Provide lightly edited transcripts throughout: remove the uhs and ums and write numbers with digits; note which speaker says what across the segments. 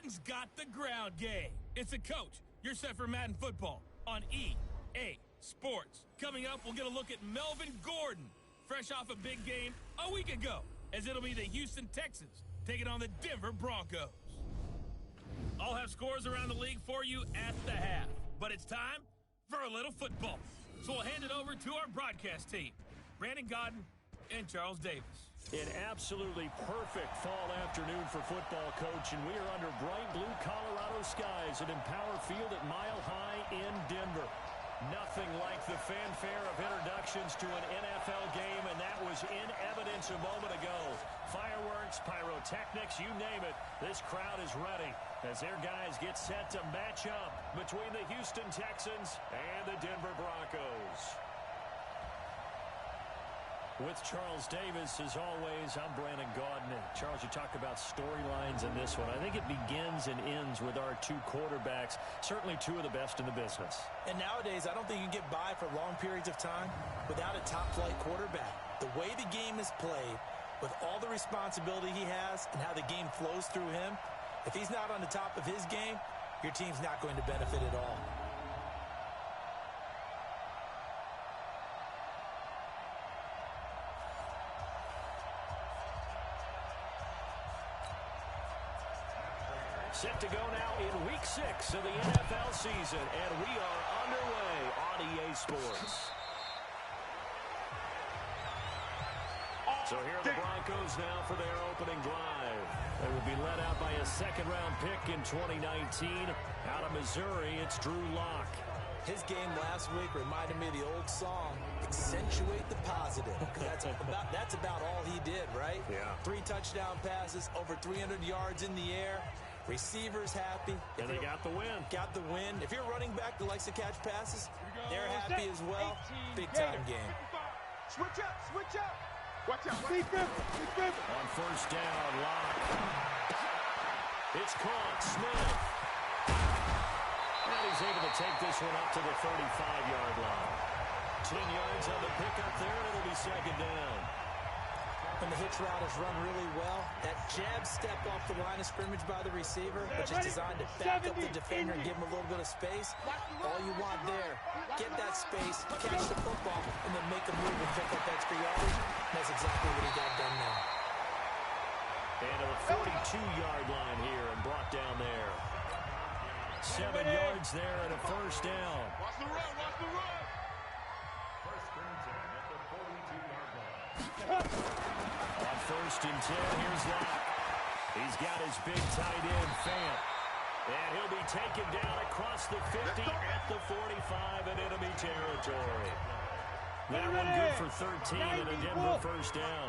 Speaker 1: Gordon's got the ground game. It's a coach. You're set for Madden football on EA Sports. Coming up, we'll get a look at Melvin Gordon, fresh off a big game a week ago, as it'll be the Houston Texans taking on the Denver Broncos. I'll have scores around the league for you at the half, but it's time for a little football. So we'll hand it over to our broadcast team, Brandon Godden and Charles Davis.
Speaker 2: An absolutely perfect fall afternoon for football, Coach, and we are under bright blue Colorado skies at Empower Field at Mile High in Denver. Nothing like the fanfare of introductions to an NFL game, and that was in evidence a moment ago. Fireworks, pyrotechnics, you name it. This crowd is ready as their guys get set to match up between the Houston Texans and the Denver Broncos. With Charles Davis, as always, I'm Brandon Godden. Charles, you talk about storylines in this one. I think it begins and ends with our two quarterbacks, certainly two of the best in the business.
Speaker 3: And nowadays, I don't think you can get by for long periods of time without a top-flight quarterback. The way the game is played, with all the responsibility he has and how the game flows through him, if he's not on the top of his game, your team's not going to benefit at all.
Speaker 2: Set to go now in Week 6 of the NFL season, and we are underway on EA Sports. So here are the Broncos now for their opening drive. They will be led out by a second-round pick in 2019. Out of Missouri, it's Drew Lock.
Speaker 3: His game last week reminded me of the old song, Accentuate the Positive. That's about all he did, right?
Speaker 2: Yeah.
Speaker 3: 3 touchdown passes, over 300 yards in the air. Receivers happy.
Speaker 2: And they got the win.
Speaker 3: Got the win. If you're a running back that likes to catch passes, they're happy as well. Big-time game.
Speaker 4: Switch up, switch up. Watch out.
Speaker 2: On first down, Lock. It's caught. Smith. And he's able to take this one up to the 35-yard line. 10 yards on the pickup there, and it'll be second down.
Speaker 3: When the hitch route is run really well, that jab step off the line of scrimmage by the receiver, which is designed to back up the defender and give him a little bit of space, all you want there, get that space, catch the football, and then make a move and pick up extra yardage. That's exactly what he got done now.
Speaker 2: And to the 42-yard line here and brought down there. 7 yards there and a first down.
Speaker 4: Watch the run, watch the run.
Speaker 2: First and 10 at the 42-yard line. On first and 10, here's Lock. He's got his big tight end, Fant. And he'll be taken down across the 50 at the 45 in enemy territory. That one good for 13 and a Denver first down.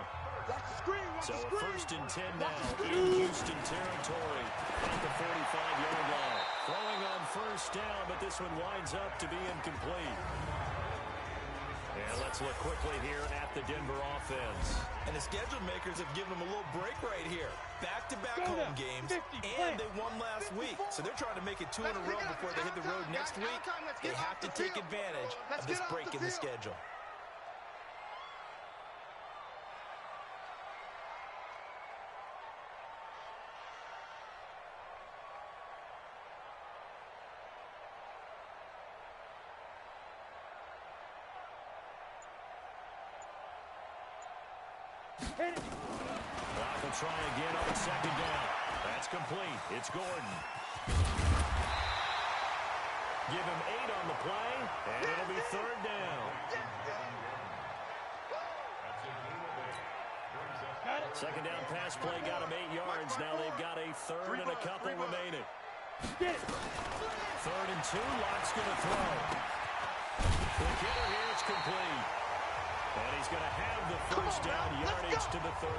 Speaker 2: So a first and 10 now in Houston territory at the 45-yard line. Throwing on first down, but this one winds up to be incomplete. And let's look quickly here at the Denver offense.
Speaker 3: And the schedule makers have given them a little break right here. Back-to-back home games, and they won last week. So they're trying to make it 2 in a row before they hit the road next week. They have to take advantage of this break in the schedule.
Speaker 2: Lock will try again on second down. That's complete. It's Gordon. Give him 8 on the play, and it'll be third down. Second down pass play got him 8 yards. Now they've got a third and a couple remaining. Third and 2. Lock's going to throw. The hitter here is complete. And he's going to have the first down yardage to the 35.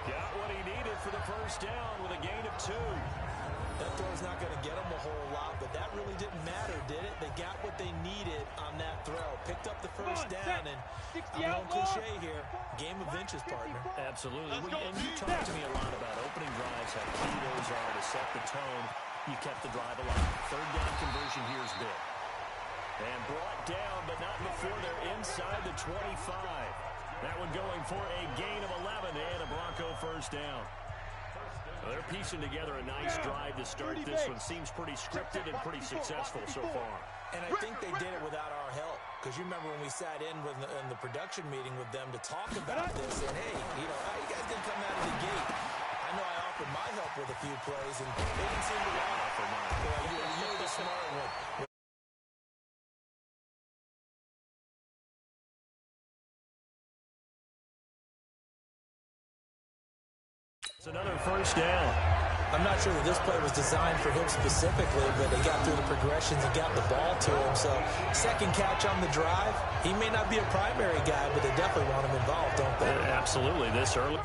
Speaker 2: Got what he needed for the first down with a gain of 2.
Speaker 3: That throw's not going to get them a whole lot, but that really didn't matter, did it? They got what they needed on that throw. Picked up the first down, and I'm on cliche here. Game of inches, partner.
Speaker 2: Absolutely. And you talked to me a lot about opening drives, how key those are to set the tone. You kept the drive alive. Third down conversion here is big. And brought down, but not before they're inside the 25. That one going for a gain of 11 and a Bronco first down. Well, they're piecing together a nice drive to start this one. Seems pretty scripted and pretty successful so far.
Speaker 3: And I think they did it without our help. Because you remember when we sat in the production meeting with them to talk about this, and hey, you guys didn't come out of the gate. I know I offered my help with a few plays, and they didn't seem to want it for mine. You're the smart one.
Speaker 2: It's another first down.
Speaker 3: I'm not sure that this play was designed for him specifically, but they got through the progressions and got the ball to him. So second catch on the drive. He may not be a primary guy, but they definitely want him involved, don't they?
Speaker 2: Absolutely, this early.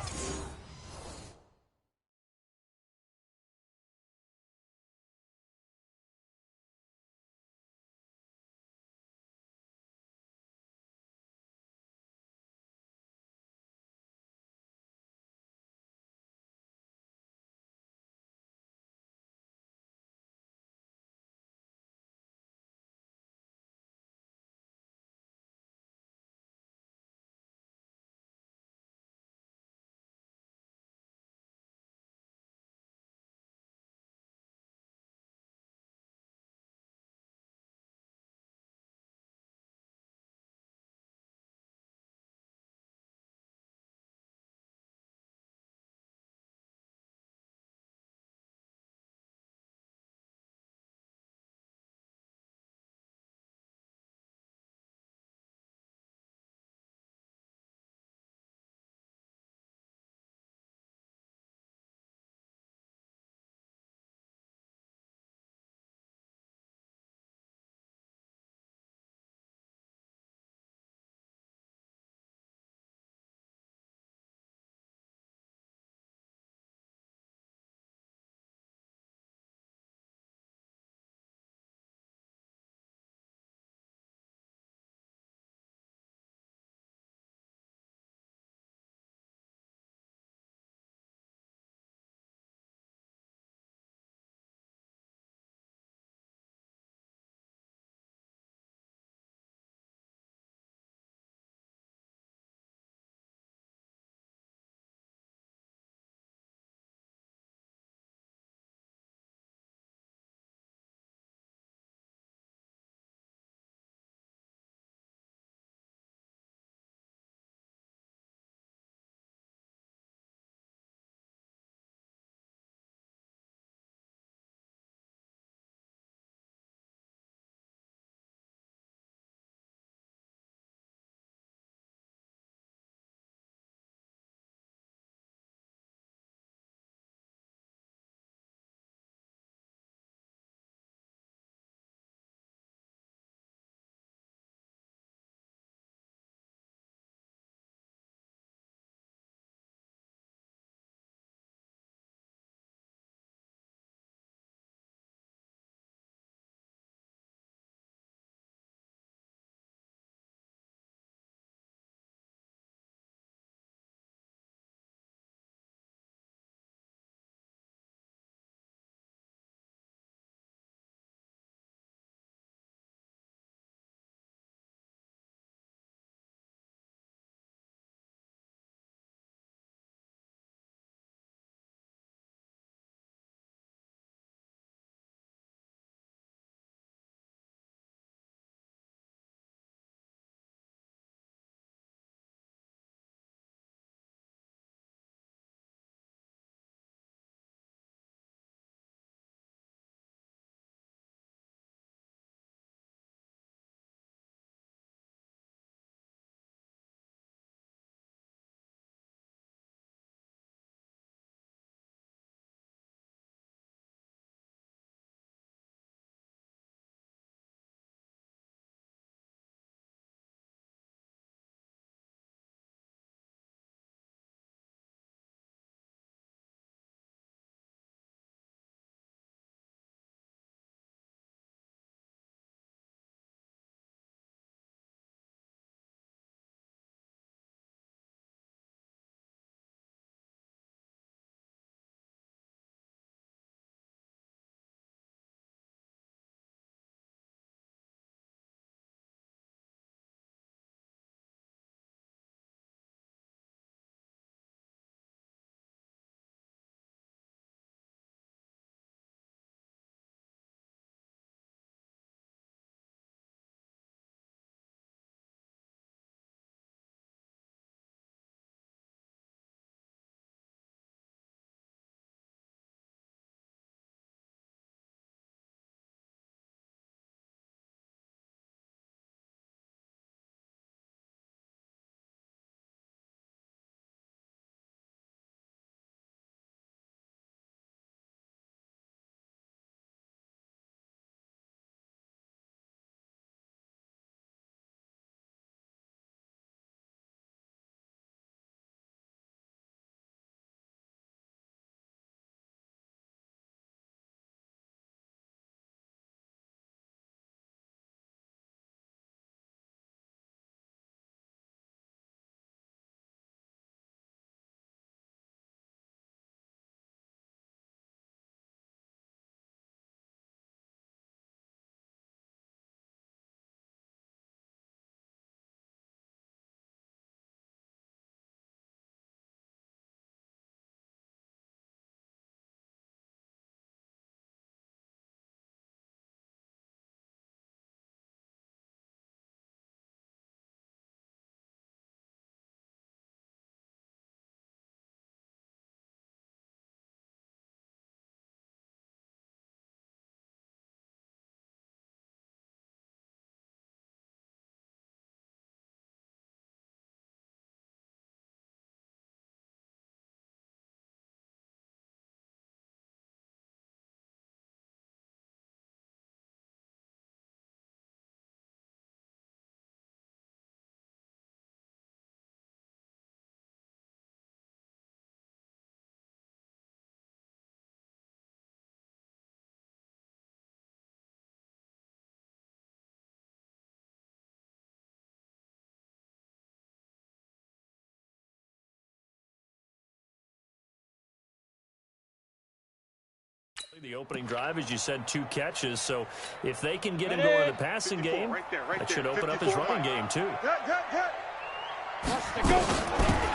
Speaker 2: The opening drive, as you said, 2 catches. So if they can get him going in the passing game, that should open up his running game too.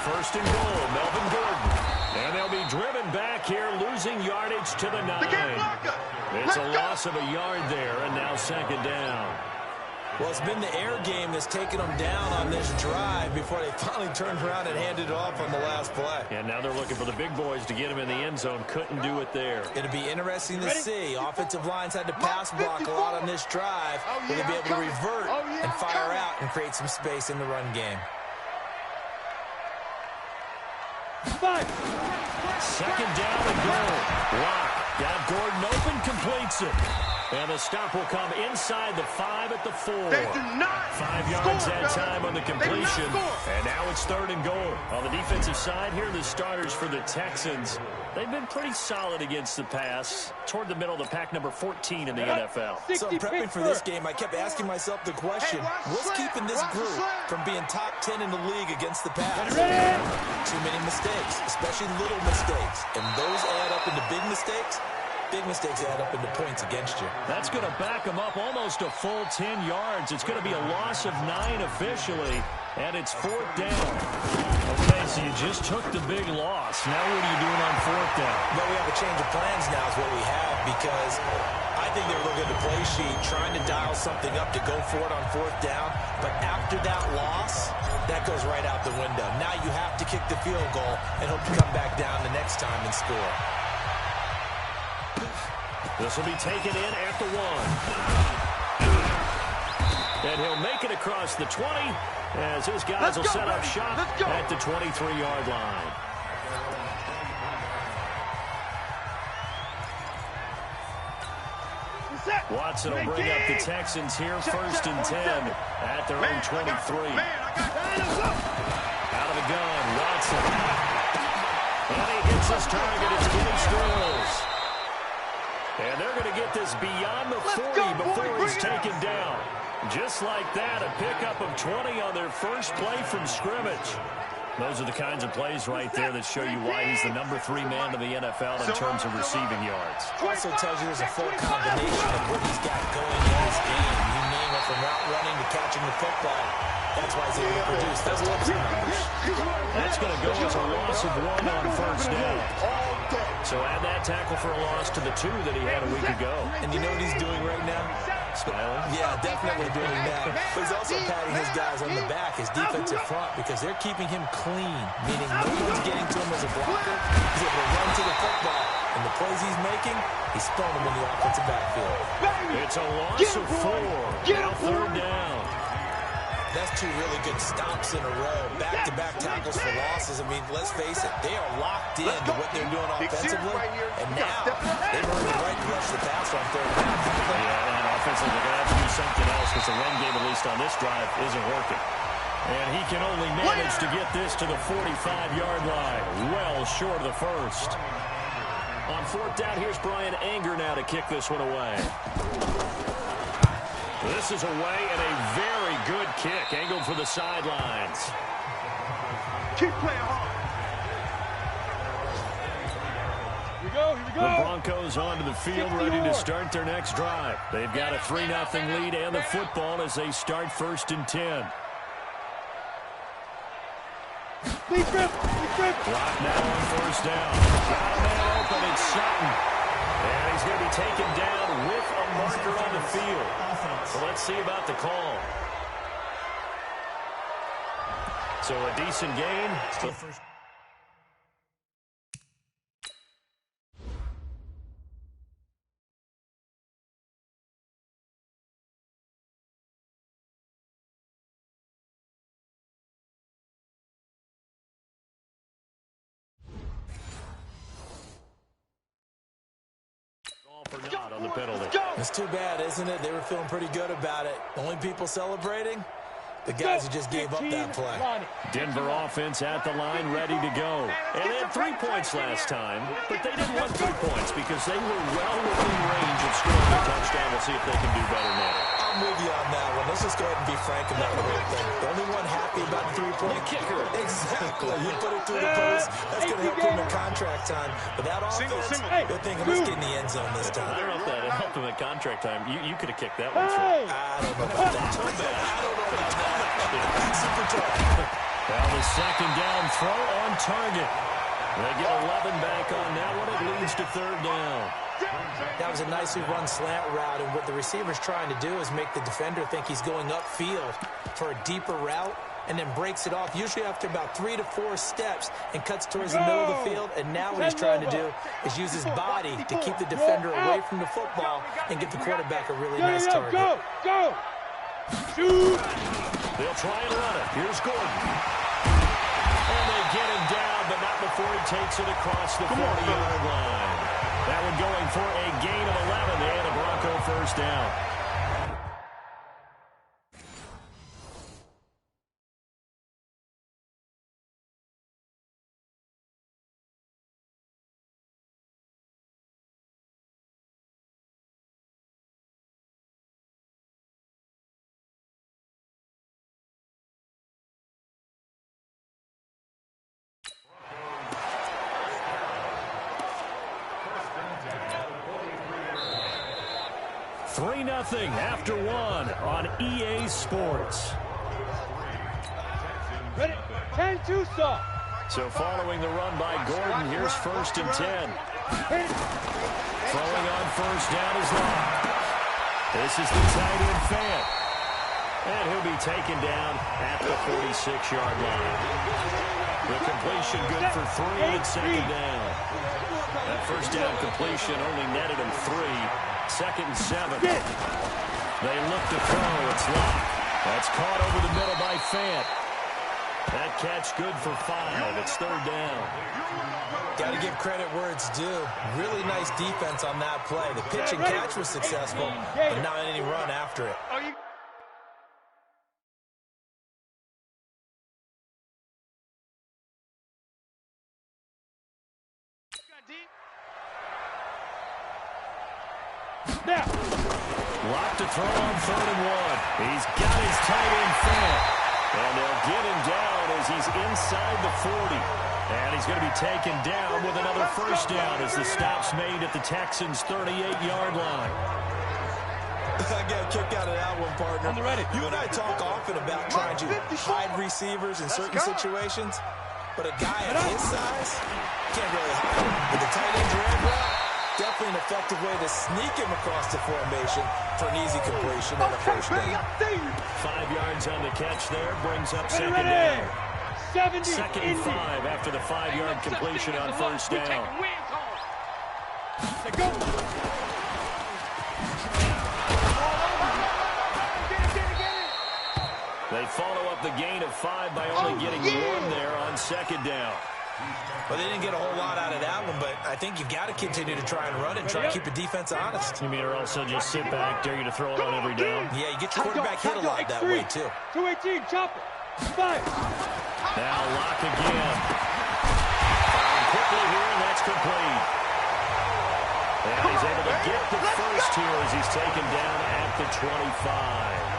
Speaker 2: First and goal, Melvin Gordon. And they'll be driven back here, losing yardage to the 9. It's a loss of a yard there, and now second down.
Speaker 3: Well, it's been the air game that's taken them down on this drive before they finally turned around and handed it off on the last play.
Speaker 2: And now they're looking for the big boys to get him in the end zone. Couldn't do it there.
Speaker 3: It'll be interesting to see. Offensive lines had to pass block a lot on this drive. Will they be able to revert and fire out and create some space in the run game?
Speaker 2: Second down and goal. Lock got Gordon open, completes it. And the stop will come inside the 5 at the 4.
Speaker 4: They do not
Speaker 2: 5 yards
Speaker 4: score,
Speaker 2: that time on the completion. And now it's third and goal. On the defensive side, here are the starters for the Texans. They've been pretty solid against the pass. Toward the middle of the pack, number 14 in the NFL.
Speaker 3: So prepping for this game, I kept asking myself the question, what's keeping this group from being top 10 in the league against the pass? Too many mistakes, especially little mistakes. And those add up into big mistakes. Big mistakes add up into points against you.
Speaker 2: That's going to back them up almost a full 10 yards. It's going to be a loss of 9 officially, and it's 4th down. Okay, so you just took the big loss. Now what are you doing on 4th down?
Speaker 3: Well, we have a change of plans now is what we have, because I think they were looking at the play sheet, trying to dial something up to go for it on 4th down. But after that loss, that goes right out the window. Now you have to kick the field goal and hope to come back down the next time and score.
Speaker 2: This will be taken in at the 1. And he'll make it across the 20 as his guys will set up shop at the 23-yard line. Watson will bring up the Texans here, 1st and 10 at their own 23. Out of the gun, Watson. And he hits his target. It's Kenny Stills. And they're going to get this beyond the 40 before he's taken down. Just like that, a pickup of 20 on their first play from scrimmage. Those are the kinds of plays right there that show you why he's the number 3 man in the NFL in terms of receiving yards.
Speaker 3: Also tells you there's a full combination of what he's got going in this game. You name it, from route running to catching the football. That's why he's able to produce those types of numbers.
Speaker 2: That's going to go as a loss of 1 on 1st down. So add that tackle for a loss to the 2 that he had a week ago.
Speaker 3: And you know what he's doing right now?
Speaker 2: Smiling?
Speaker 3: Yeah, definitely doing that. But he's also patting his guys on the back, his defensive front, because they're keeping him clean, meaning no one's getting to him as a blocker. He's able to run to the football. And the plays he's making, he's throwing them in the offensive backfield.
Speaker 2: It's a loss of 4. Now 3rd down.
Speaker 3: That's 2 really good stops in a row. Back-to-back tackles for losses. I mean, let's face it, they are locked in to what they're doing offensively. And now they've earned the right to rush the pass on 3rd down.
Speaker 2: Yeah, and offensively, they're going to have to do something else because the run game, at least on this drive, isn't working. And he can only manage to get this to the 45-yard line, well short of the 1st. On 4th down, here's Brian Anger now to kick this one away. This is away and a very good kick, angled for the sidelines.
Speaker 4: Keep playing hard.
Speaker 1: Here we go, here we go.
Speaker 2: The Broncos onto the field, ready to start their next drive. They've got a 3-0 lead and the football as they start 1st and 10. Clock now on 1st down. Got a man open, it's Sutton. And he's going to be taken down with a marker on the field. So let's see about the call. So a decent gain. Still first. For not on the penalty.
Speaker 3: It's too bad, isn't it? They were feeling pretty good about it. The only people celebrating, the guys who just gave up that play.
Speaker 2: Denver offense at the line, ready to go. And they had 3 points last time, but they didn't want 3 points because they were well within range of scoring a touchdown. We'll see if they can do better now.
Speaker 3: I'm with you on that one. Let's just go ahead and be frank about the whole thing. The only one happy about the three-point kicker. Exactly. He put it through the post. That's going to help him in contract time. But that offense, they're thinking, let's get in the end zone this time.
Speaker 2: I don't know if that helped him in contract time. You could have kicked that one through.
Speaker 3: I don't know about that. I don't know about that. Super tough.
Speaker 2: Well, the second down throw on target. They get 11 back on that one. It leads to third down.
Speaker 3: That was a nicely run slant route, and what the receiver's trying to do is make the defender think he's going upfield for a deeper route, and then breaks it off, usually after about 3 to 4 steps, and cuts towards the middle of the field. And now what he's trying to do is use his body to keep the defender away from the football and get the quarterback a really nice target.
Speaker 5: Go! Shoot!
Speaker 2: They'll try and run it. Here's Gordon. And they get him down, but not before he takes it across the 40-yard line. That one going for a gain of 11 and a Bronco first down. Nothing after one on EA Sports.
Speaker 5: Ready? 10-2 soft.
Speaker 2: So following the run by Gordon, here's 1st and 10. Throwing on first down is Long. This is the tight end Fant. And he'll be taken down at the 46-yard line. The completion good for 3 and second down. That first down completion only netted him 3. 2nd and 7. They look to throw. It's locked. That's caught over the middle by Fant. That catch good for 5. It's third down.
Speaker 3: Got to give credit where it's due. Really nice defense on that play. The pitch and catch was successful, but not any run after it.
Speaker 5: Now.
Speaker 2: Locked to throw on 3rd and 1. He's got his tight end Fant. And they'll get him down as he's inside the 40. And he's going to be taken down with another first down as the stop's made at the Texans' 38-yard line.
Speaker 3: I got a kick out of that one, partner. You and I talk often about trying to hide receivers in certain situations, but a guy of his size can't really hide him. With the tight end drag route, definitely an effective way to sneak him across the formation for an easy completion and a first down.
Speaker 2: 5 yards on the catch there, brings up second down.
Speaker 5: 70
Speaker 2: 2nd and 5 after the 5-yard completion on first down. They follow up the gain of 5 by only getting 1 there on second down.
Speaker 3: Well, they didn't get a whole lot out of that one, but I think you've got to continue to try and run and try to keep the defense honest.
Speaker 2: You mean, or also just sit back, dare you to throw it on every down?
Speaker 3: Yeah, you get your quarterback hit a lot that way, too.
Speaker 5: 218, chop it. 5.
Speaker 2: Now lock again. Firing quickly here, and that's complete. And he's able to get the first here as he's taken down at the 25.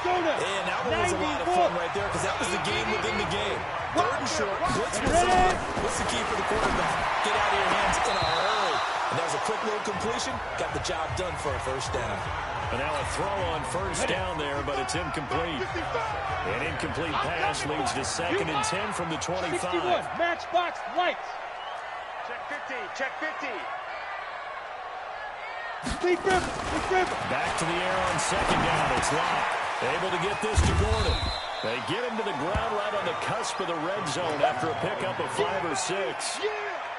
Speaker 3: And that one was a lot of fun right there because that was the game within the game. 3rd and short, blitz was on. What's the key for the quarterback? Get out of your hands in a hurry. And that was a quick little completion. Got the job done for a first down.
Speaker 2: And now a throw on first down there, but it's incomplete. An incomplete pass leads to 2nd and 10 from the 25.
Speaker 5: 61, matchbox lights.
Speaker 4: Check 50, check 50.
Speaker 5: Deep river.
Speaker 2: Back to the air on second down. It's locked. Able to get this to Gordon. They get him to the ground right on the cusp of the red zone after a pickup of 5 or 6.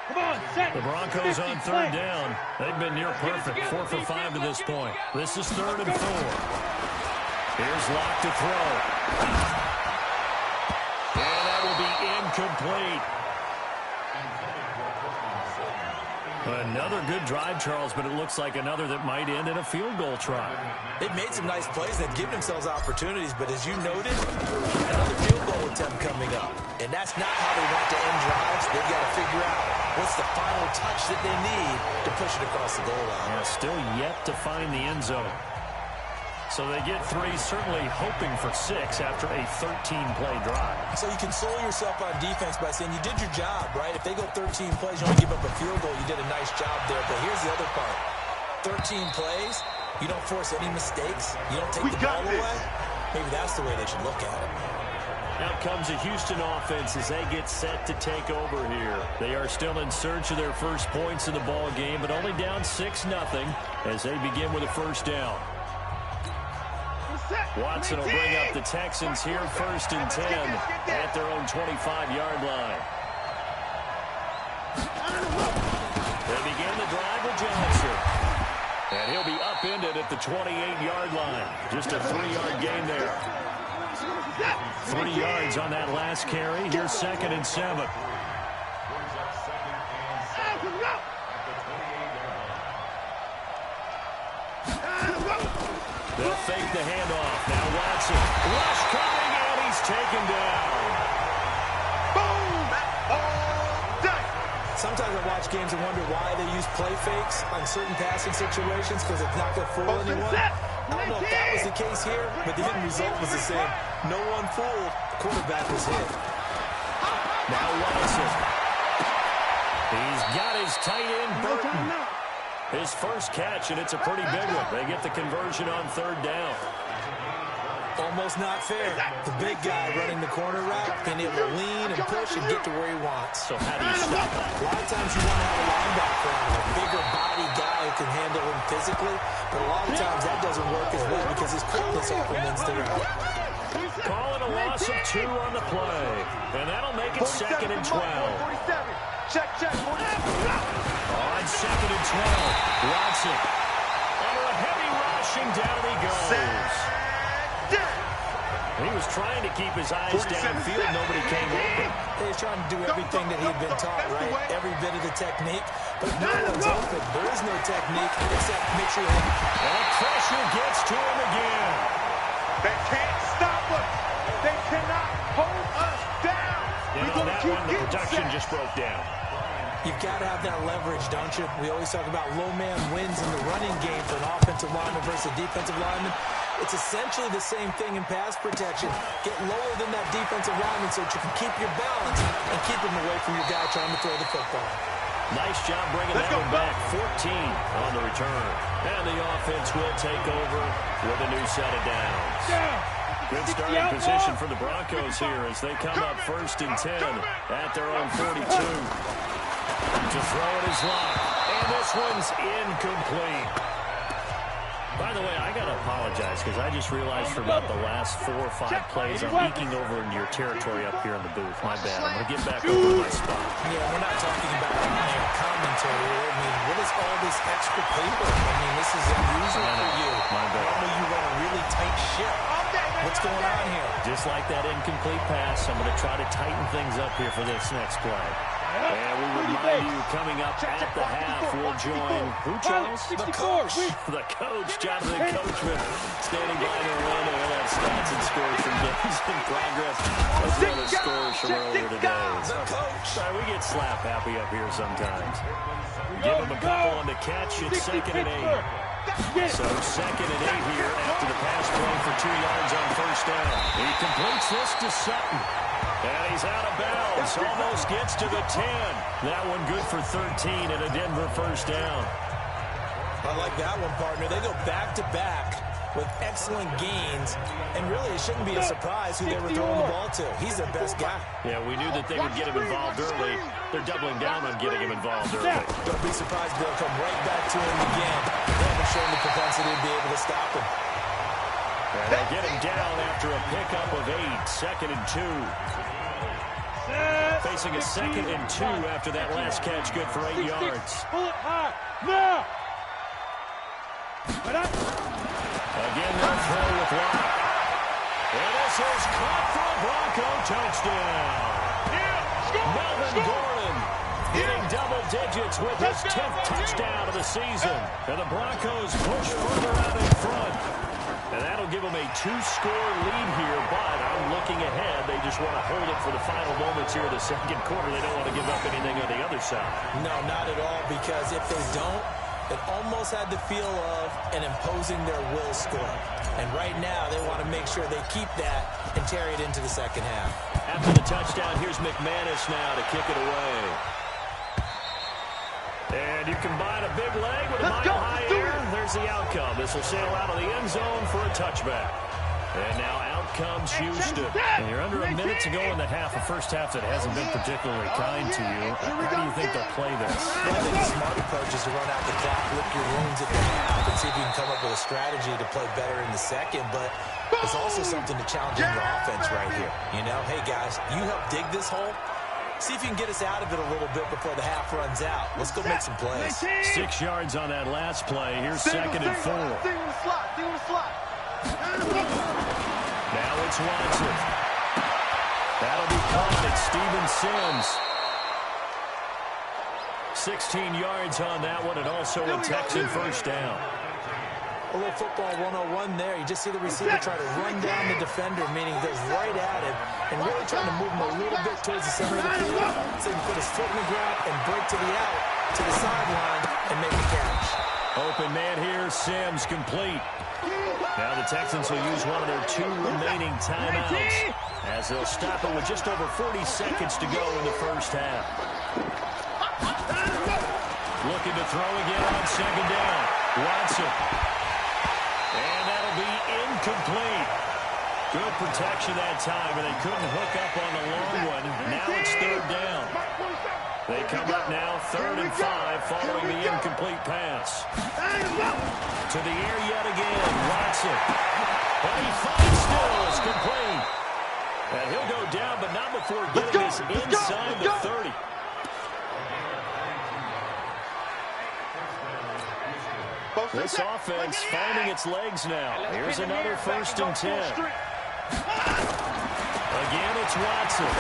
Speaker 5: Come on, set.
Speaker 2: The Broncos on third down. They've been near perfect, 4 for 5 to this point. This is 3rd and 4. Here's Locke to throw. And that will be incomplete. Another good drive, Charles, but it looks like another that might end in a field goal try.
Speaker 3: They've made some nice plays. They've given themselves opportunities, but as you noted, another field goal attempt coming up. And that's not how they want to end drives. They've got to figure out What's the final touch that they need to push it across the goal line?
Speaker 2: Yeah, still yet to find the end zone. So they get 3, certainly hoping for 6 after a 13-play drive.
Speaker 3: So you console yourself on defense by saying you did your job, right? If they go 13 plays, you only give up a field goal, you did a nice job there. But here's the other part. 13 plays, you don't force any mistakes, you don't take the ball away. Maybe that's the way they should look at it.
Speaker 2: Now comes a Houston offense as they get set to take over here. They are still in search of their first points in the ball game, but only down 6-0 as they begin with a first down. Watson will bring up the Texans here, 1st and 10 at their own 25-yard line. They begin the drive with Johnson. And he'll be upended at the 28-yard line. Just a 3-yard gain there. 3 yards on that last carry. Here's 2nd and 7. They'll fake the handoff. Now Watson. Rush coming, and he's taken down.
Speaker 4: Boom! All day.
Speaker 3: Sometimes I watch games and wonder why they use play fakes on certain passing situations because it's not going to fool anyone. I don't know if that was the case here, but the end result was the same. No one fooled. The quarterback was hit.
Speaker 2: Now Watson. He's got his tight end, Burton. His first catch, and it's a pretty big one. They get the conversion on 3rd down.
Speaker 3: Almost not fair. The big guy running the corner route, being able to lean and push and get to where he wants.
Speaker 2: So how do you stop that?
Speaker 3: A lot of times you want to have a linebacker on him, a bigger body guy who can handle him physically, but a lot of times that doesn't work as well because his quickness often wins the route.
Speaker 2: Calling a loss of 2 on the play, and that'll make it 2nd and 12.
Speaker 4: 47. Check, 47.
Speaker 2: On 2nd and 12, Watson. Under a heavy rush, and down he goes. He was trying to keep his eyes downfield. Nobody came open.
Speaker 3: He was trying to do everything that he had been taught, right? Every bit of the technique. But if no one's open, there is no technique except make sure you have...
Speaker 2: And pressure gets to him again.
Speaker 4: They can't stop us. They cannot hold us down.
Speaker 2: And on that one, the production just broke down.
Speaker 3: You've got to have that leverage, don't you? We always talk about low man wins in the running game for an offensive lineman versus a defensive lineman. It's essentially the same thing in pass protection. Get lower than that defensive lineman so that you can keep your balance and keep him away from your guy trying to throw the football.
Speaker 2: Nice job bringing that one back. 14 on the return. And the offense will take over with a new set of downs. Good starting position for the Broncos here as they come up 1st and 10 at their own 42. To throw it is locked. And this one's incomplete. By the way, I got to apologize because I just realized for about the last 4 or 5 plays I'm eking over into your territory up here in the booth. My bad. I'm going to get back over to my spot.
Speaker 3: Yeah, we're not talking about commentary. I mean, what is all this extra paper? I mean, this is unusual for you.
Speaker 2: My bad.
Speaker 3: Normally you run a really tight ship. What's going on here?
Speaker 2: Just like that incomplete pass, I'm going to try to tighten things up here for this next play. And we remind you, coming up at the half, we'll join who, Charles?
Speaker 3: The coach.
Speaker 2: The coach, Jonathan Coachman, standing by the window. We'll have stats and scores from games in progress, as well as scores from earlier today.
Speaker 3: The coach.
Speaker 2: Sorry, we get slap happy up here sometimes. Give him a couple on the catch. It's 2nd and 8. So 2nd and 8 here after the pass play for 2 yards on 1st down. He completes this to Sutton. And he's out of bounds. Almost gets to the 10. That one good for 13 and a Denver first down.
Speaker 3: I like that one, partner. They go back-to-back with excellent gains. And really, it shouldn't be a surprise who they were throwing the ball to. He's their best guy.
Speaker 2: Yeah, we knew that they would get him involved early. They're doubling down on getting him involved early.
Speaker 3: Don't be surprised they'll come right back to him again. They haven't shown the propensity to be able to stop him.
Speaker 2: And they'll get him down after a pickup of 8. 2nd and 2. Facing a 2nd and 2 after that last catch, good for 8 yards.
Speaker 5: Pull it high. Now.
Speaker 2: Again, they'll throw with Locke. And this is caught for a Bronco touchdown. Melvin Gordon hitting double digits with his 10th touchdown of the season. And the Broncos push further out in front. And that'll give them a 2-score lead here, but I'm looking ahead. They just want to hold it for the final moments here of the second quarter. They don't want to give up anything on the other side.
Speaker 3: No, not at all, because if they don't, it almost had the feel of an imposing their will score. And right now, they want to make sure they keep that and carry it into the second half.
Speaker 2: After the touchdown, here's McManus now to kick it away. And you combine a big leg with a mile-high air. There's the outcome. This will sail out of the end zone for a touchback. And now out comes Houston.
Speaker 6: And you're under a minute to go in the half, a first half that hasn't been particularly kind to you. How do you think they'll play this?
Speaker 3: I think the smart approach is to run out the clock, lick your wounds at the half, and see if you can come up with a strategy to play better in the second. But there's also something to challenge in your offense right here. You know, hey, guys, you help dig this hole. See if you can get us out of it a little bit before the half runs out. Let's go make some plays.
Speaker 2: 6 yards on that last play. Here's second and 4. Now it's Watson. That'll be caught. It's Steven Sims. 16 yards on that one, and also a Texan first down.
Speaker 3: A little football 101 there. You just see the receiver try to run down the defender, meaning he goes right at him, and really trying to move him a little bit towards the center of the field so he can put his foot in the ground and break to the out, to the sideline, and make a catch.
Speaker 2: Open man here, Sims complete. Now the Texans will use one of their 2 remaining timeouts as they'll stop it with just over 40 seconds to go in the first half. Looking to throw again on second down. Watson. And that'll be incomplete. Good protection that time, and they couldn't hook up on the long one. Now it's third down. They come up now, 3rd and 5, following the incomplete pass. To the air yet again, Watson. And he finds Stills, complete. And he'll go down, but not before getting this inside the 30. This offense finding its legs now. Here's another 1st and 10. Again, it's Watson.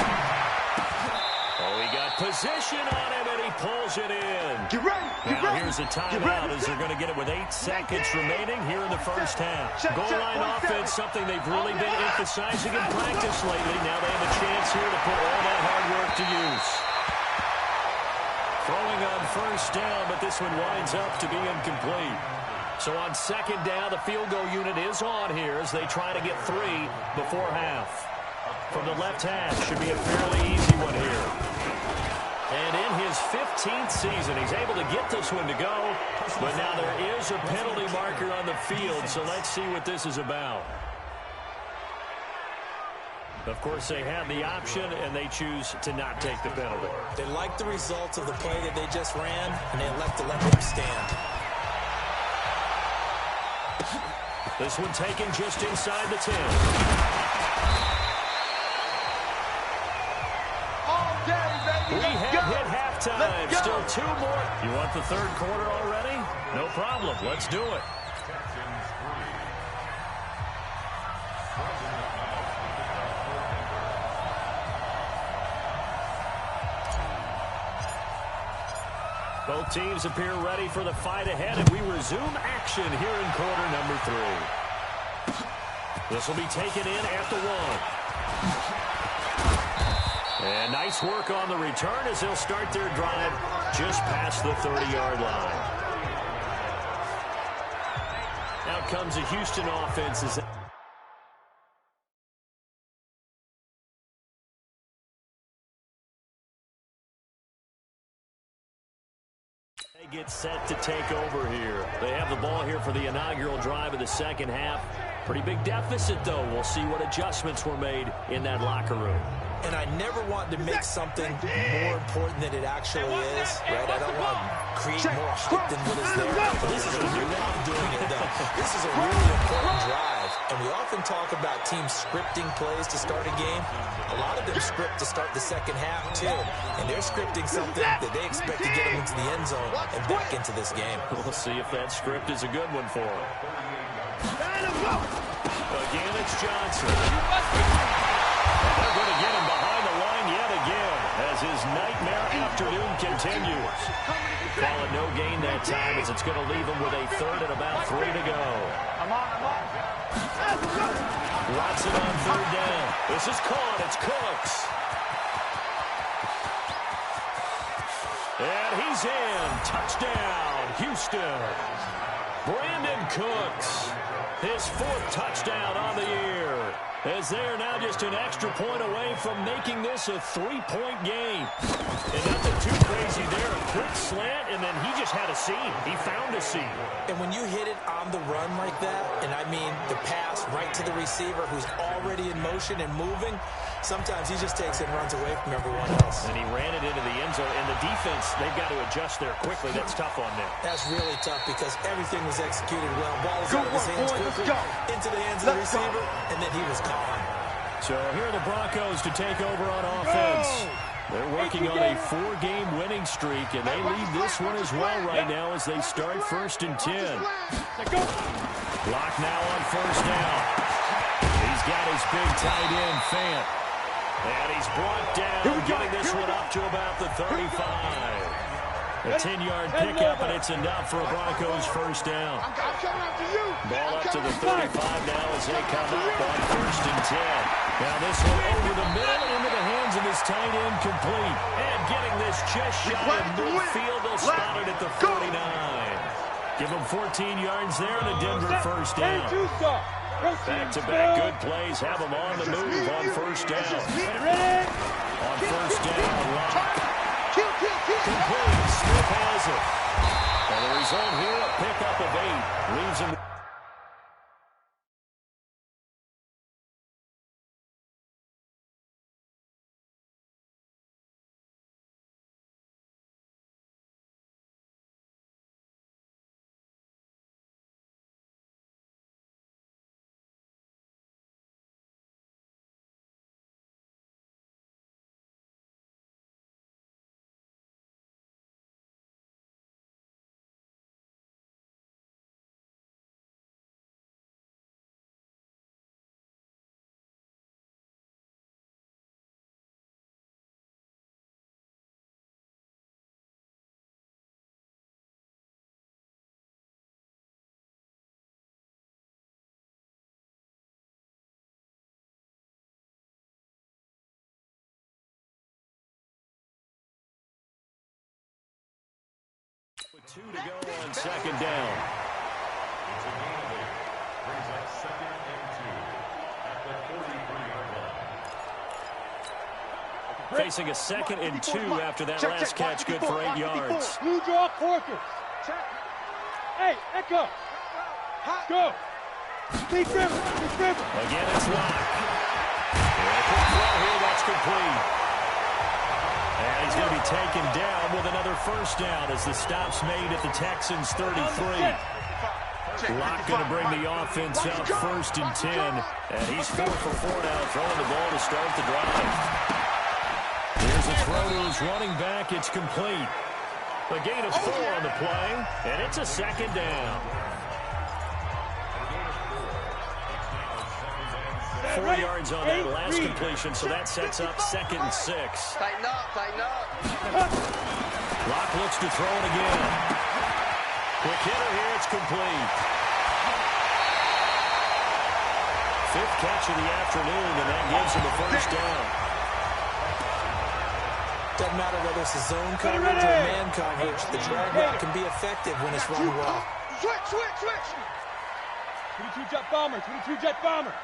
Speaker 2: Oh, he got position on him, and he pulls it in. Now here's a timeout as they're going to get it with 8 seconds remaining here in the first half. Goal line offense, something they've really been emphasizing in practice lately. Now they have a chance here to put all that hard work to use. Throwing on first down, but this one winds up to be incomplete. So on second down, the field goal unit is on here as they try to get 3 before half. From the left hash, should be a fairly easy one here. And in his 15th season, he's able to get this one to go. But now there is a penalty marker on the field, so let's see what this is about. Of course, they have the option, and they choose to not take the penalty.
Speaker 3: They like the results of the play that they just ran, and they elect to let them stand.
Speaker 2: This one taken just inside the 10. We have hit halftime. Still 2 more. You want the 3rd quarter already? No problem. Let's do it. Both teams appear ready for the fight ahead, and we resume action here in quarter number 3. This will be taken in at the 1. And nice work on the return as they'll start their drive just past the 30-yard line. Out comes the Houston offense. They get set to take over here. They have the ball here for the inaugural drive of the second half. Pretty big deficit, though. We'll see what adjustments were made in that locker room.
Speaker 3: And I never want to make something more important than it actually is, right? I don't want to create more hype than what is there. But this is a real way of doing it, though. This is a really important drive. And we often talk about teams scripting plays to start a game. A lot of them script to start the second half, too. And they're scripting something that they expect to get them into the end zone and back into this game.
Speaker 2: We'll see if that script is a good one for them. Again, it's Johnson. They're going to get him behind the line yet again as his nightmare afternoon continues. Call it no gain that time as it's going to leave him with a 3rd and about 3 to go.
Speaker 6: Watson on third down. This is caught. It's Cooks. And he's in. Touchdown, Houston. Brandon Cooks, his 4th touchdown on the year, as they are now just an extra point away from making this a 3-point game. And nothing too crazy there. A quick slant, and then he just had a seam. He found a seam.
Speaker 3: And when you hit it on the run like that, and I mean the pass right to the receiver who's already in motion and moving, sometimes he just takes it and runs away from everyone else.
Speaker 6: And he ran it into the end zone. And the defense, they've got to adjust there quickly. That's tough on them.
Speaker 3: That's really tough because everything was executed well. Ball was out of his hands quickly, into the hands of the receiver, and then he was gone.
Speaker 6: So here are the Broncos to take over on offense. They're working on a 4-game winning streak, and they lead this one as well right now as they start 1st and 10. Block now on 1st down. He's got his big tight end, Fant. And he's brought down, getting this one up to about the 35. A 10-yard pickup, and it's enough for a Broncos 1st down. Ball up to the 35 now as they come up on 1st and 10. Now this one over the middle, into the hands of his tight end, complete. And getting this just shy of midfield, they'll spot it at the 49. Give him 14 yards there, and a Denver 1st down. Back-to-back good plays, have them on the move on 1st down. On 1st down, Lock. Complete. Smith has it. And the result here, a pickup of 8. Leaves him. With 2 to go on 2nd down.
Speaker 2: Brings up 2nd and 2 at the 43-yard line.
Speaker 6: Facing a 2nd and 2 after that last catch, good for 8 yards.
Speaker 5: Blue draw quarters. Hey, Echo. Go. Deep river.
Speaker 6: Again, it's Lock. Quick throw here, that's complete. And he's going to be taken down with another 1st down as the stop's made at the Texans' 33. Lock going to bring the offense up 1st and 10. And he's 4 for 4 now, throwing the ball to start the drive. Here's a throw to his running back. It's complete. A gain of 4 on the play, and it's a 2nd down. 4 yards on that last completion, so that sets up 2nd and 6.
Speaker 7: Tighten up.
Speaker 6: Lock looks to throw it again. Quick hitter here, it's complete. 5th catch of the afternoon, and that gives him a 1st down.
Speaker 3: Doesn't matter whether it's a zone coverage or man coverage, the drag route can be effective when it's run well.
Speaker 7: Switch.
Speaker 5: 22 jet bomber.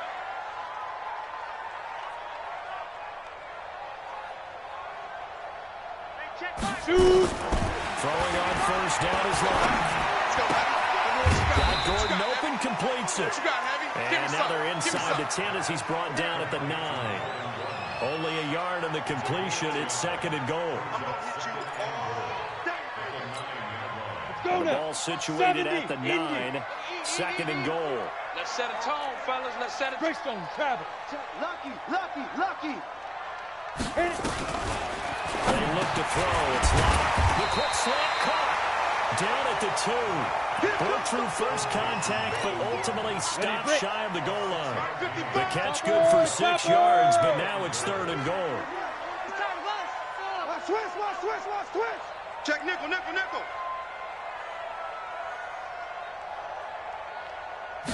Speaker 5: Shoot!
Speaker 6: Throwing on 1st down is Lock. Got Gordon open, completes it. And now they're inside the 10 as he's brought down at the 9. Only a yard on the completion. It's 2nd and goal. The ball situated at the 9. 2nd and goal.
Speaker 7: Let's set a tone, fellas. Let's set a
Speaker 5: Greystone, travel.
Speaker 7: Lucky.
Speaker 5: Hit it.
Speaker 6: They look to throw. It's Lock. The quick slant caught. Down at the 2. Broke through first contact, but ultimately stopped shy of the goal line. The catch good for 6 yards, but now it's 3rd and goal.
Speaker 7: Switch. Check nickel.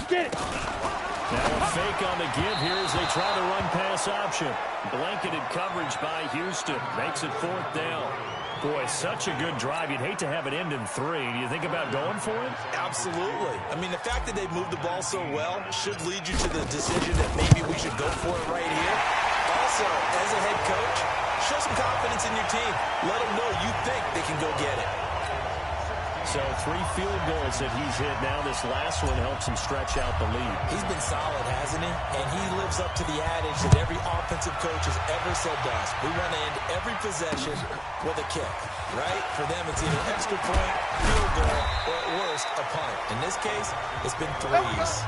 Speaker 5: Get it.
Speaker 6: Now a fake on the give here as they try the run-pass option. Blanketed coverage by Houston. Makes it 4th down. Boy, such a good drive. You'd hate to have it end in 3. Do you think about going for it?
Speaker 3: Absolutely. I mean, the fact that they moved the ball so well should lead you to the decision that maybe we should go for it right here. Also, as a head coach, show some confidence in your team. Let them know you think they can go get it.
Speaker 6: So 3 field goals that he's hit now. This last one helps him stretch out the lead.
Speaker 3: He's been solid, hasn't he? And he lives up to the adage that every offensive coach has ever said to us. We want to end every possession with a kick, right? For them, it's either extra point, field goal, or at worst, a punt. In this case, it's been 3s.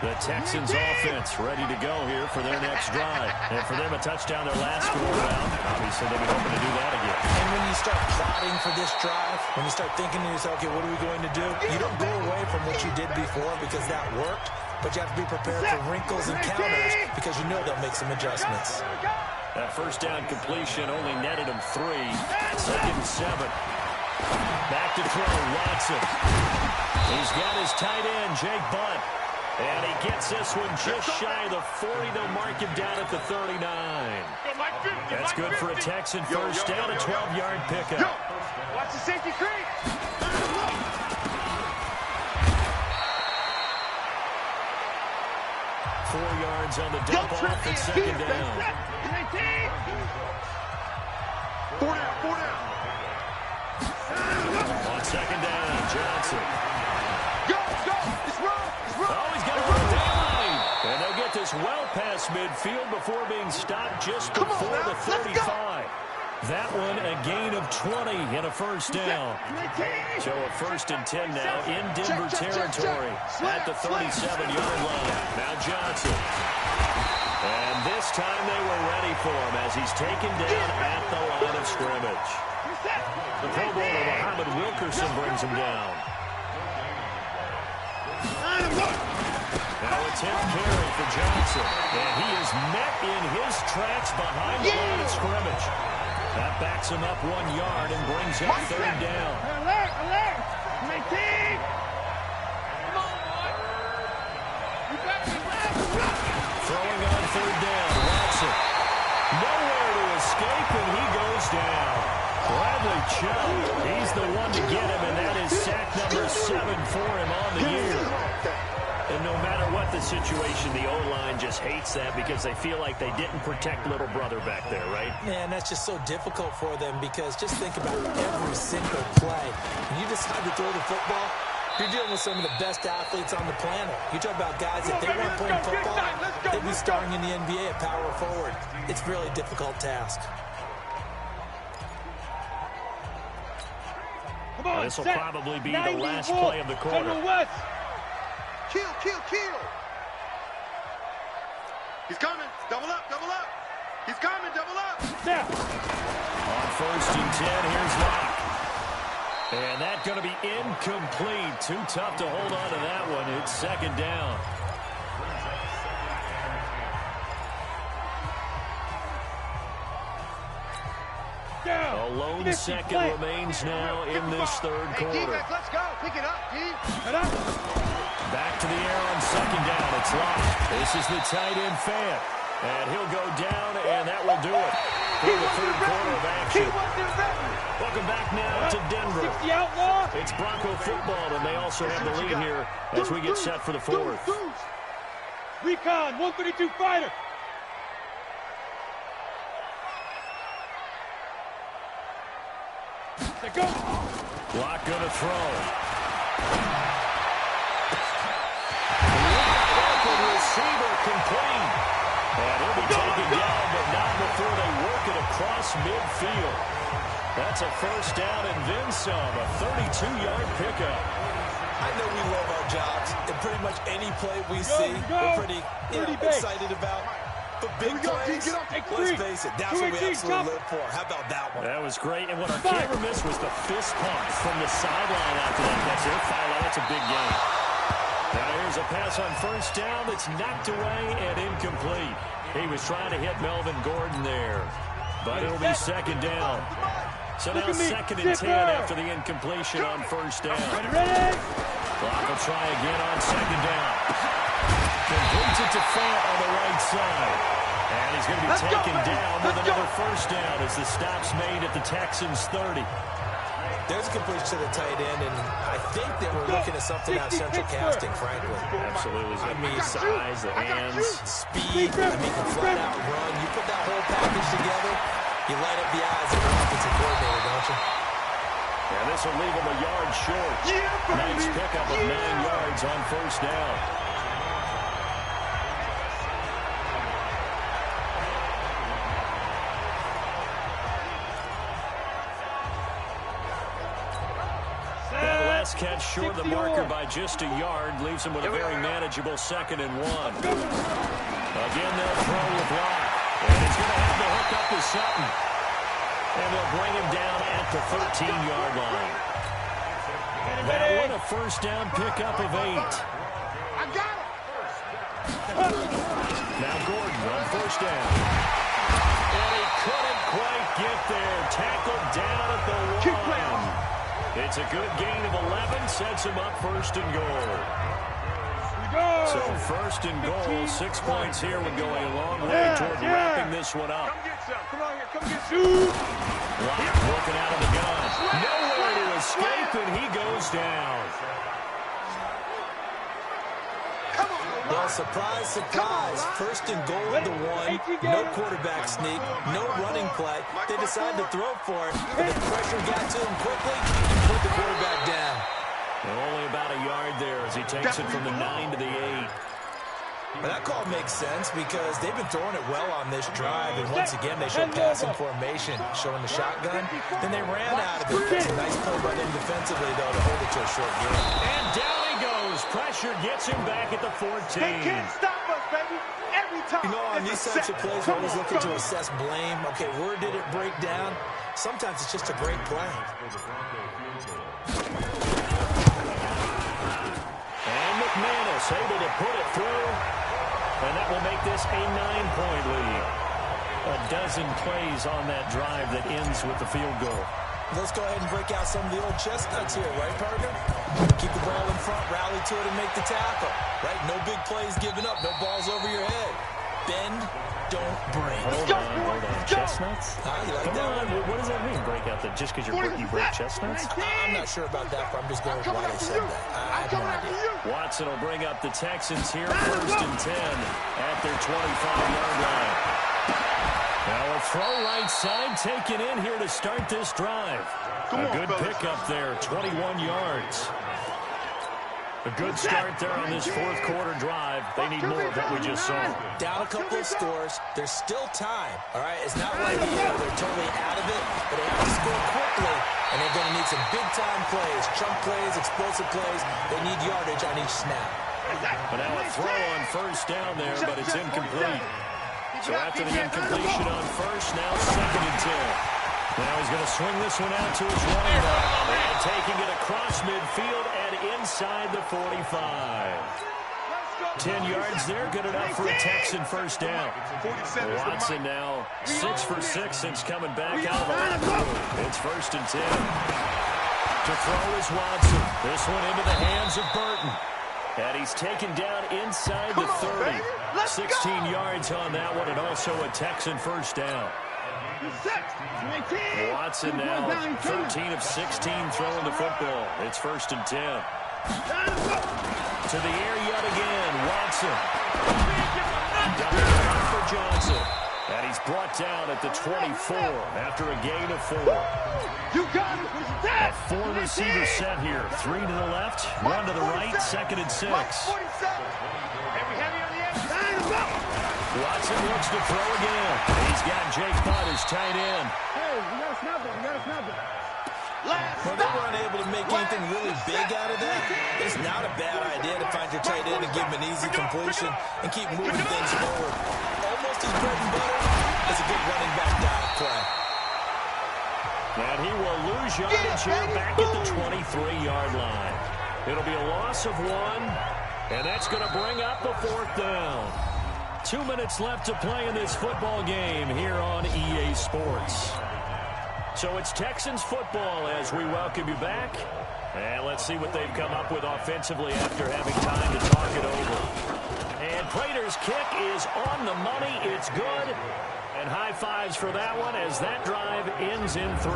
Speaker 6: The Texans offense ready to go here for their next drive. And for them, a touchdown their last go-around. Obviously, they'll be hoping to do that again.
Speaker 3: And when you start plotting for this drive, when you start thinking to yourself, okay, what are we going to do? You don't go away from what you did before because that worked, but you have to be prepared for wrinkles and counters because you know they'll make some adjustments.
Speaker 6: That first down completion only netted him 3. 2nd and 7. Back to throw, Watson. He's got his tight end, Jake Butt. And he gets this one just shy of the 40. They'll mark him down at the 39. That's good for a Texan first down, a 12-yard pickup.
Speaker 4: Watch the safety creep.
Speaker 6: 4 yards on the dump off and 2nd down.
Speaker 7: 4 down.
Speaker 6: On 2nd down, Johnson.
Speaker 7: Go. It's wrong.
Speaker 6: Oh, he's got to run down. And they'll get this well past midfield before being stopped just before the 35. That one a gain of 20 and a first down. So a 1st and 10 now in Denver territory at the 37-yard line. Now Johnson. And this time they were ready for him as he's taken down at the line of scrimmage. The Pro Bowler Muhammad Wilkerson brings him down. Now a 10th carry for Johnson. And he is met in his tracks behind the line of scrimmage. That backs him up 1 yard and brings up 3rd down.
Speaker 4: Alert! My team! Come on, boy! You better be left!
Speaker 6: Throwing on 3rd down, Watson. Nowhere to escape, and he goes down. Bradley Chubb, he's the one to get him, and that is sack number 7 for him on the year. And no matter what the situation, the O-line just hates that because they feel like they didn't protect little brother back there, right?
Speaker 3: Man, that's just so difficult for them because just think about every single play. When you decide to throw the football, you're dealing with some of the best athletes on the planet. You talk about guys, if they weren't playing football, they'd be starring in the NBA at power forward. It's a really difficult task.
Speaker 6: This will probably be the last play of the quarter.
Speaker 7: Kill. He's coming. Double up. He's coming. Double up.
Speaker 4: Now.
Speaker 6: On 1st and 10, here's Locke. And that's going to be incomplete. Too tough to hold on to that one. It's 2nd down. A lone 2nd remains now in this 3rd quarter.
Speaker 7: Defense, let's go. Pick it up, D.
Speaker 6: Back to the air on 2nd down. It's Locke. This is the tight end Fant. And he'll go down, and that will do it for the 3rd quarter of action. Welcome back now to Denver. It's Bronco football, and they also have the lead here as we get set for the 4th.
Speaker 5: Recon, 132 fighter. Go.
Speaker 6: Locke gonna throw. Open receiver complete. And he'll be taken down, but not before they work it across midfield. That's a 1st down and then some. A 32-yard pickup.
Speaker 3: I know we love our jobs, and pretty much any play we see, we're pretty excited about. But big plays, let's face it, that's what we absolutely live for. How about that one?
Speaker 6: That was great. And what our camera missed was the fist pump from the sideline after that. That's their foul. That's a big game. Now here's a pass on 1st down that's knocked away and incomplete. He was trying to hit Melvin Gordon there. But it'll be 2nd down. So now 2nd and 10 after the incompletion on first down.
Speaker 5: Ready?
Speaker 6: Clock will try again on 2nd down. Completes it to Fant on the right side. And he's going to be taken down with another first down as the stop's made at the Texans' 30.
Speaker 3: There's a completion to the tight end, and I think that we're looking at something out of central casting, frankly.
Speaker 6: Absolutely.
Speaker 3: I mean,
Speaker 6: size, the hands.
Speaker 3: Speed, I mean, can flat out run. You put that whole package together, you light up the eyes of the offensive coordinator, don't you?
Speaker 6: And this will leave him a yard short. Nice pickup of 9 yards on first down. Catch short of the marker by just a yard, leaves him with a very manageable 2nd and 1. Again, they'll throw with Locke, and he's going to have to hook up to Sutton. And they'll bring him down at the 13-yard line. That one a first down pickup of 8. Now Gordon on first down. And he couldn't quite get there. Tackled down at the 1. It's a good gain of 11, sets him up 1st and goal. So 1st and goal, 6 points here would go a long way toward wrapping this one up.
Speaker 5: Come on here, come get you.
Speaker 6: Locke working out of the gun. Nowhere to escape, and he goes down.
Speaker 3: Well, surprise, surprise. 1st and goal at the 1. No quarterback sneak, no running play. They decide to throw for it, but the pressure got to him quickly and put the quarterback down.
Speaker 6: And only about a yard there as he takes it from the 9 to the 8.
Speaker 3: Well, that call makes sense because they've been throwing it well on this drive, and once again they showed passing formation, showing the shotgun. Then they ran out of it. It's a nice play by them defensively, though, to hold it to a short game.
Speaker 6: And down he goes. Pressure gets him back at the 14.
Speaker 4: They can't stop us, baby. Every time.
Speaker 3: You know, on these types of plays, we're always looking to assess blame. Okay, where did it break down? Sometimes it's just a great play.
Speaker 6: And McManus able to put it through. And that will make this a 9-point lead. A dozen plays on that drive that ends with the field goal.
Speaker 3: Let's go ahead and break out some of the old chestnuts here, right, partner? Keep the ball in front, rally to it, and make the tackle. Right? No big plays given up, no balls over your head. Bend, don't break.
Speaker 6: Hold on. Chestnuts?
Speaker 3: You like
Speaker 6: Come
Speaker 3: that
Speaker 6: on,
Speaker 3: one?
Speaker 6: what does that mean, break out? Just because you break chestnuts?
Speaker 3: I'm not sure about that, but I'm just going with why they said that. I have no idea.
Speaker 6: Watson will bring up the Texans here, 1st and 10 at their 25-yard line. Now a throw right side taken in here to start this drive. A good pickup there, 21 yards. A good start there on this 4th quarter drive. They need more of what we just saw.
Speaker 3: Down a couple of scores. There's still time, all right? It's not like they're totally out of it, but they have to score quickly, and they're going to need some big-time plays, chunk plays, explosive plays. They need yardage on each snap.
Speaker 6: But now a throw on first down there, but it's incomplete. So after the incompletion on first, now 2nd and 10. Now he's going to swing this one out to his running back. And taking it across midfield and inside the 45. 10 yards there, good enough for a Texan first down. Watson now 6 for 6 since coming back out of the locker. It's 1st and 10. To throw is Watson. This one into the hands of Burton. And he's taken down inside the 30. 16 yards on that one, and also a Texan first down. Watson now 13 of 16 throwing the football. It's 1st and 10. To the air yet again, Watson. Double down for Johnson. And he's brought down at the 24 after a gain of 4. A 4-receiver set here. 3 to the left, 1 to the right, 2nd and 6. Watson looks to throw again. He's got Jake Butt as tight end.
Speaker 5: Hey, you gotta snap it. You gotta snap it.
Speaker 3: Well, they weren't able to make anything really big out of that. It's not a bad idea to find your tight end and give him an easy completion and keep moving things forward. Almost as bread and butter as a good running back dive play.
Speaker 6: And he will lose yardage here back at the 23-yard line. It'll be a loss of 1, and that's going to bring up a 4th down. 2 minutes left to play in this football game here on EA Sports. So it's Texans football as we welcome you back. And let's see what they've come up with offensively after having time to talk it over. And Prater's kick is on the money. It's good. And high fives for that one as that drive ends in 3.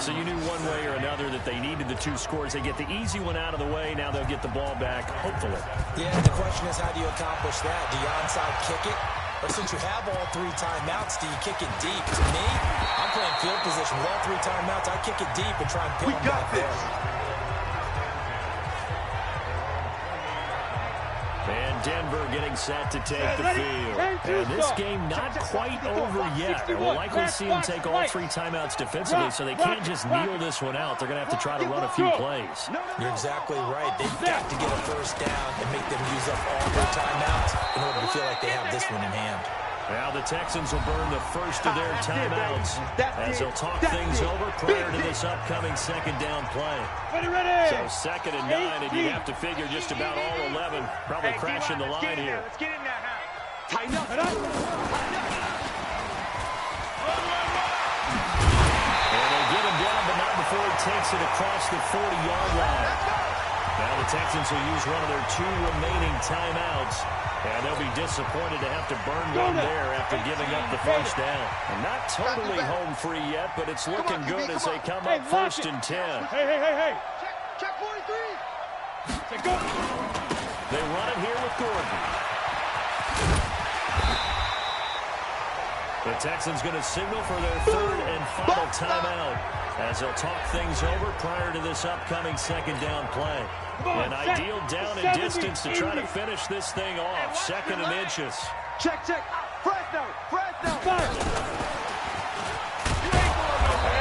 Speaker 6: So you knew one way or another that they needed the 2 scores. They get the easy one out of the way. Now they'll get the ball back, hopefully.
Speaker 3: Yeah, the question is, how do you accomplish that? Do you onside kick it? Or since you have all 3 timeouts, do you kick it deep? To me, I'm playing field position with all 3 timeouts. I kick it deep and try and pin them back there.
Speaker 6: And Denver getting set to take the field. And this game not quite over yet. We'll likely see them take all 3 timeouts defensively, so they can't just kneel this one out. They're going to have to try to run a few plays.
Speaker 3: You're exactly right. They've got to get a first down and make them use up all their timeouts in order to feel like they have this one in hand.
Speaker 6: Now the Texans will burn the first of their timeouts as they'll talk things over prior to this upcoming second down play. So 2nd and 9, and you have to figure just about all 11 probably crashing the line here.
Speaker 4: Let's get in there, tighten up.
Speaker 6: And they get him down, but not before he takes it across the 40-yard line. Now the Texans will use one of their 2 remaining timeouts. And they'll be disappointed to have to burn one there after giving up the first down. And not totally home free yet, but it's looking good as they come up 1st and 10.
Speaker 5: Hey.
Speaker 4: Check 43.
Speaker 5: Say go.
Speaker 6: They run it here with Gordon. The Texans going to signal for their 3rd and final timeout as they'll talk things over prior to this upcoming second down play. An ideal down and distance to try to finish this thing off. 2nd and inches.
Speaker 4: Check. Fresno.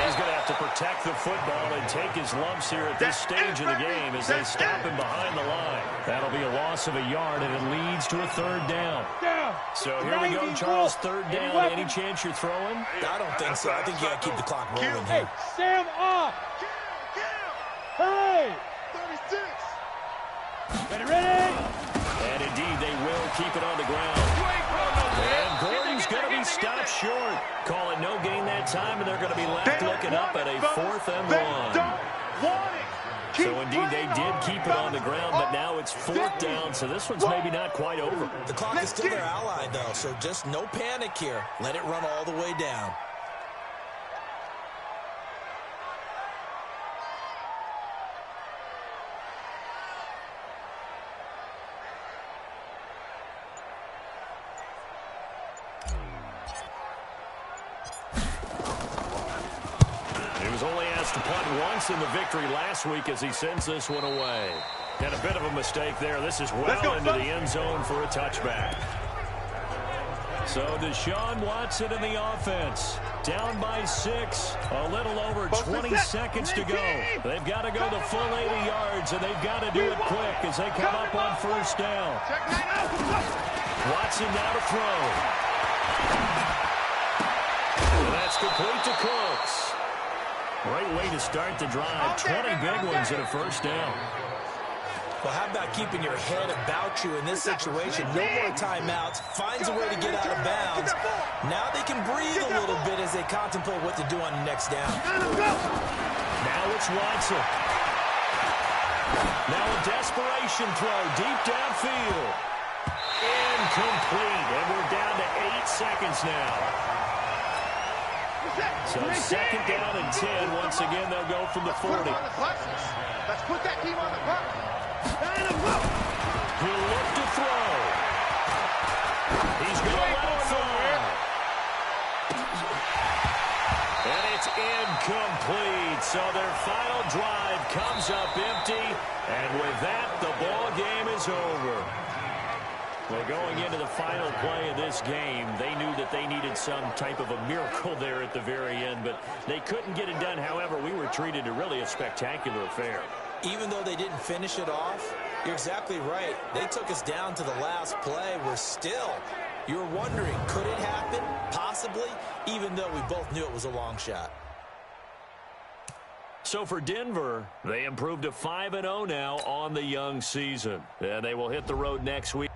Speaker 6: He's going to have to protect the football and take his lumps here at this stage of the game as they stop him behind the line. That'll be a loss of a yard, and it leads to a 3rd down. So here we go, Charles, 3rd down. Any chance you're throwing?
Speaker 3: I don't think so. I think you got to keep the clock rolling here.
Speaker 5: Sam off. Hey.
Speaker 4: 36.
Speaker 5: Ready?
Speaker 6: And indeed, they will keep it on the ground. And Gordon's going to be stopped short. Call it no gain that time, and they're going to be left looking up at a 4th and 1. So indeed, they did keep it on the ground, but now it's 4th down, so this one's maybe not quite over.
Speaker 3: The clock is still their ally, though, so just no panic here. Let it run all the way down.
Speaker 6: Only asked to punt once in the victory last week as he sends this one away. And a bit of a mistake there. This is well into the end zone for a touchback. So Deshaun Watson in the offense. Down by 6. A little over 20 seconds to go. They've got to go the full 80 yards, and they've got to do it quick as they come up on 1st down. Watson now to throw. And that's complete to Cooks. Great way to start the drive. 20 big ones and a 1st down.
Speaker 3: Well, how about keeping your head about you in this situation? No more timeouts. Finds a way to get out of bounds. Now they can breathe a little bit as they contemplate what to do on the next down.
Speaker 6: Now it's Watson. Now a desperation throw deep downfield. Incomplete. And we're down to 8 seconds now. So 2nd down and 10. Once again, they'll go from the 40.
Speaker 4: Let's put that team on the clock.
Speaker 6: He'll look to throw. He's going to let it fly. And it's incomplete. So their final drive comes up empty. And with that, the ball game is over. Well, going into the final play of this game, they knew that they needed some type of a miracle there at the very end, but they couldn't get it done. However, we were treated to really a spectacular affair.
Speaker 3: Even though they didn't finish it off, you're exactly right. They took us down to the last play. You're wondering, could it happen? Possibly, even though we both knew it was a long shot.
Speaker 6: So for Denver, they improved to 5-0 now on the young season. They will hit the road next week.